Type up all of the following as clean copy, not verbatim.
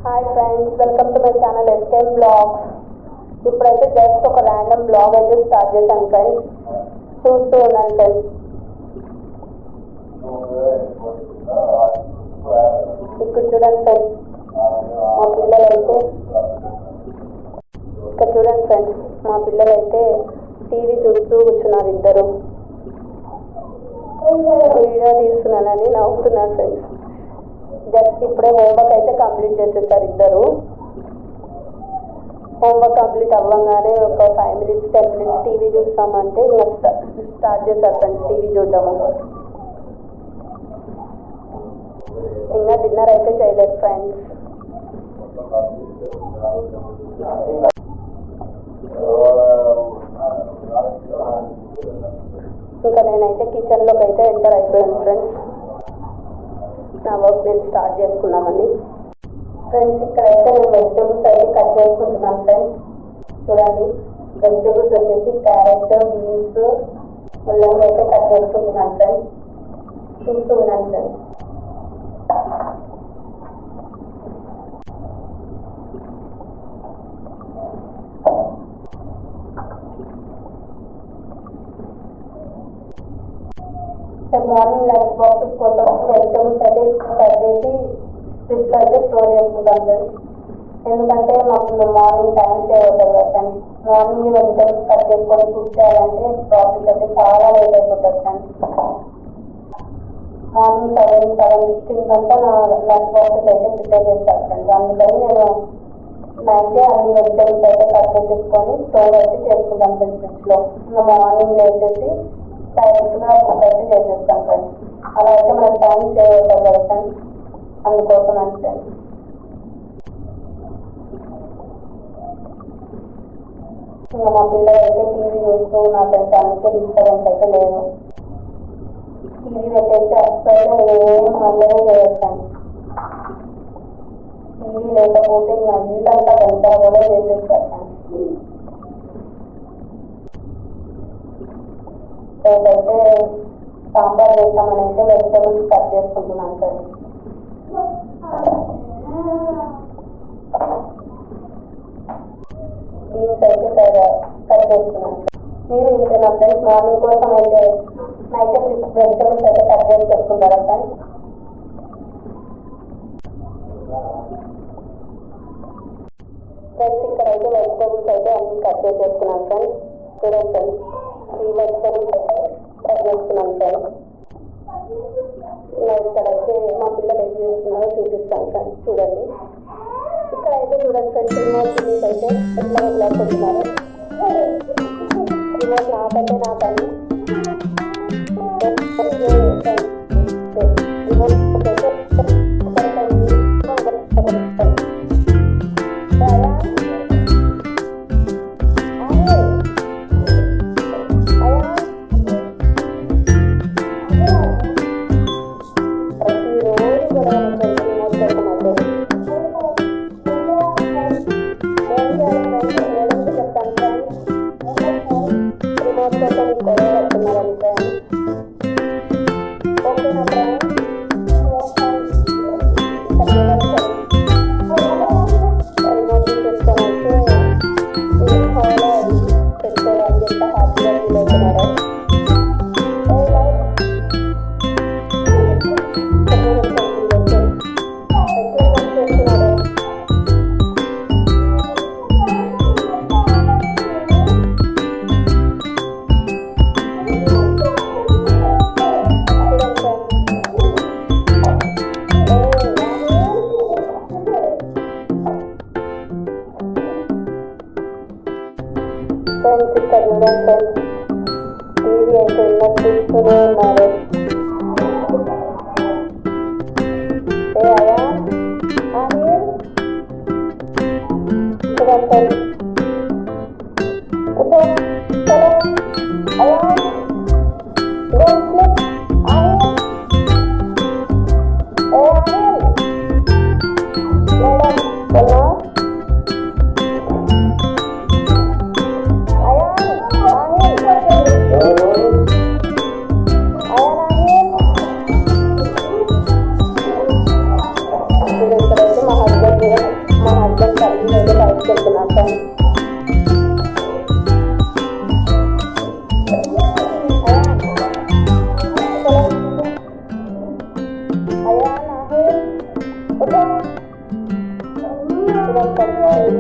Hi friends, welcome to my channel SKM blogs. ఇప్పుడైతే just ఒక random blog అయితే start చేశాను ఫ్రెండ్స్. చూస్తూ ఉన్నాను ఫ్రెండ్స్. ఇక్కడ చూడండి ఫ్రెండ్స్, మా పిల్లలైతే టీవీ చూస్తూ కూర్చున్నారు. ఇద్దరు వీడియో తీస్తున్నానని నవ్వుతున్నారు ఫ్రెండ్స్. జస్ట్ ఇప్పుడే హోంవర్క్ అయితే కంప్లీట్ చేసేసారు ఇద్దరు. హోంవర్క్ కంప్లీట్ అవ్వగానే ఒక 5 minutes 10 minutes టీవీ చూస్తామంటే ఇంకా స్టార్ట్ చేశారు ఫ్రెండ్స్ టీవీ చూడడము. ఇంకా డిన్నర్ అయితే చేయలేదు ఫ్రెండ్స్. ఇంకా నేనైతే కిచెన్లోకి అయితే ఎంటర్ అయిపోయాను ఫ్రెండ్స్. నా వర్క్ నేను స్టార్ట్ చేసుకున్నామని ఫ్రెండ్స్. ఇక్కడైతే నేను వెజిటేబుల్స్ అయితే కట్ చేసుకుంటున్నాను ఫ్రెండ్స్. చూడండి, వెజిటేబుల్స్ వచ్చేసి క్యారెట్, బీన్స్, ముల్లంగి అయితే కట్ చేసుకుంటున్నాను ఫ్రెండ్స్. చూస్తూ ఉన్నాను ఫ్రెండ్స్. మార్నింగ్ లంచ్ బాక్సెస్ కోసం వెజిటేబుల్స్ అయితే కట్ చేసి ఫ్రిడ్జ్లో అయితే స్టోర్ చేసుకుంటాం ఫ్రెండ్స్. ఎందుకంటే మాకు మార్నింగ్ టైం సేవ్ అవుతుంది కదా ఫ్రెండ్స్. మార్నింగ్ వెజిటేబుల్స్ కట్ చేసుకొని కుక్ చేయాలంటే ప్రాసెస్ అయితే చాలా లేట్ అయిపోతుంది ఫ్రెండ్స్. మార్నింగ్ 7:15 కంతా నా లంచ్ బాక్సెస్ అయితే ప్రిపేర్ చేస్తాను ఫ్రెండ్స్. అందుకని నేను నైటే అన్ని వెజిటేబుల్స్ అయితే కట్ చేసేసుకొని స్టోర్ అయితే చేసుకుంటాం ఫ్రెండ్స్ ఫ్రిడ్జ్లో. ఇంకా మార్నింగ్ లేచేసి డైరెక్ట్గా కుక్ అయితే చేసేస్తాం ఫ్రెండ్స్. అలా అయితే మనకు టైం సేవ్ అవుతుంది కదా ఫ్రెండ్స్. అందుకోసం అంటే ఇంకా మా పిల్లలు అయితే టీవీ చూస్తూ నా ఫ్రెండ్స్. అందుకే డిస్టర్బెన్స్ అయితే లేదు. టీవీ పెట్టేస్తే అస్సలు ఏం అల్లరే చేయొస్తాను. టీవీ లేకపోతే ఇంకా ఇల్లంతా గంటలో చేసేస్తాను. రేపైతే సాంబార్ వేస్తామని అయితే వెజిటేబుల్స్ కట్ చేసుకుంటున్నాను సార్. బీన్స్ అయితే కట్ చేసుకున్నాను. మీరు ఇంతేనా ఫ్రెండ్స్? మార్నింగ్ కోసం అయితే నైట్ వెజిటేబుల్స్ అయితే కట్ చేసి పెట్టుకుంటారా ఫ్రెండ్స్? ఫ్రెండ్స్, ఇక్కడైతే వెజిటేబుల్స్ అయితే అన్ని కట్ చేసేసుకున్నాను ఫ్రెండ్స్. చూడండి ఫ్రెండ్స్, 3 వెజిటేబుల్స్ అయితే కట్ చేసుకున్నాను ఫ్రెండ్స్. ఇక్కడైతే మా పిల్లలు ఏం చేస్తున్నారో చూపిస్తాను ఫ్రెండ్స్. చూడండి, ఇక్కడైతే చూడండి ఫ్రెండ్స్, రిమోట్ చిల్లీస్ అయితే ఎట్లా వదిలేకుంటున్నారు. రిమోట్ నాకంటే నా పని. రిమోట్ అయితే ఫ్రెండ్స్, ఇక్కడ చూడండి ఫ్రెండ్స్, టీవీ అయితే ఇలా చూస్తూనే ఉన్నారు. అయ్యా చూడండి ఫ్రెండ్స్, అయ్యా మా హస్బెండ్ మార్నింగ్ అయితే బయటకు వెళ్తున్నాను ఫ్రెండ్స్.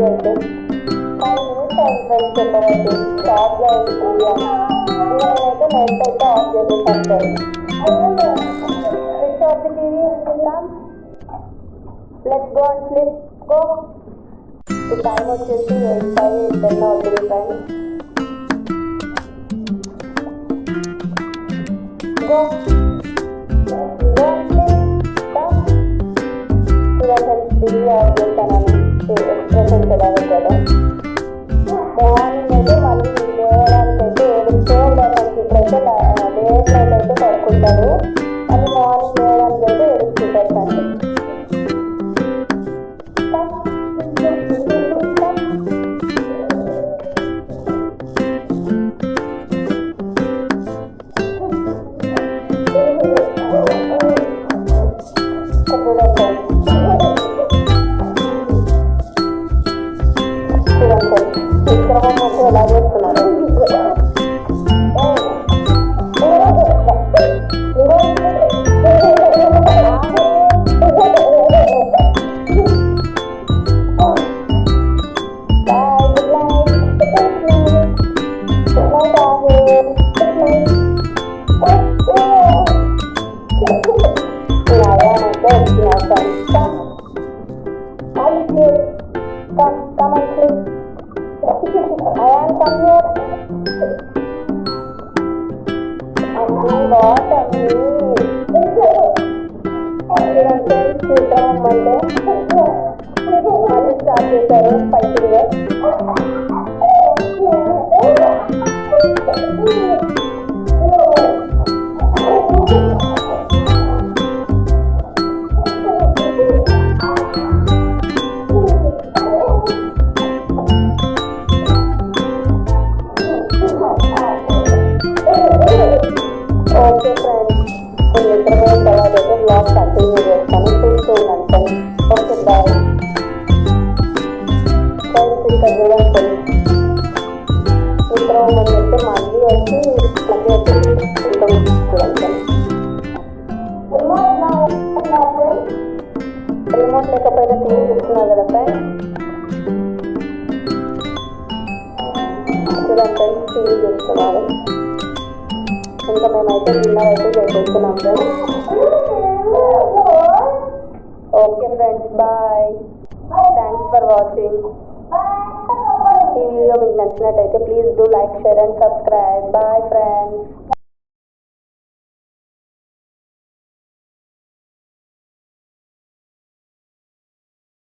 అయితే 5 minutes టైం ఫ్రెండ్స్ చెప్పవచ్చు షాప్లో నేనైతే నెట్ అయితే ఆఫ్ చేసేసాను friends. Switch off the TV let's go and sleep go. Time వచ్చేసి 8:10 అవుతుంది friends. Go go TV off చేస్తానని ఎక్స్ప్రెషన్స్ ఎలా పెట్టారు. మార్నింగ్ అయితే మళ్ళీ లేవడానికి అయితే ఏడుస్తూ ఉంటాను. ఇప్పుడైతే లేట్ నైట్ అయితే పడుకుంటారు, మళ్ళీ మార్నింగ్ లేవడానికి అయితే ఏడుస్తుంటారు ఫ్రెండ్స్. ఎలా చేస్తున్నారు మళ్ళీ స్టార్ట్ చేశారు ఫైటింగ్. ఓకే ఫ్రెండ్స్, నేను నిద్రపోయిన తర్వాత అయితే బ్లాగ్ కంటిన్యూ చేస్తాను, చూస్తూ ఉన్నాను ఫ్రెండ్స్. Okay bye friends. ఇక్కడ చూడండి ఫ్రెండ్స్, నిద్ర ఉన్నది అయితే మళ్ళీ వచ్చి చూడండి ఫ్రెండ్స్. రిమోట్ లేకపోయినా టీవీ చూస్తున్నారు కదా ఫ్రెండ్స్. చూడండి ఫ్రెండ్స్, టీవీ చూస్తున్నారు. ఇంకా మేమైతే డిన్నర్ అయితే చేసేస్తున్నాం friends. Okay friends, bye. Thanks for watching. ఈ వీడియో మీకు నచ్చినట్టయితే please do like, share and subscribe. Bye friends.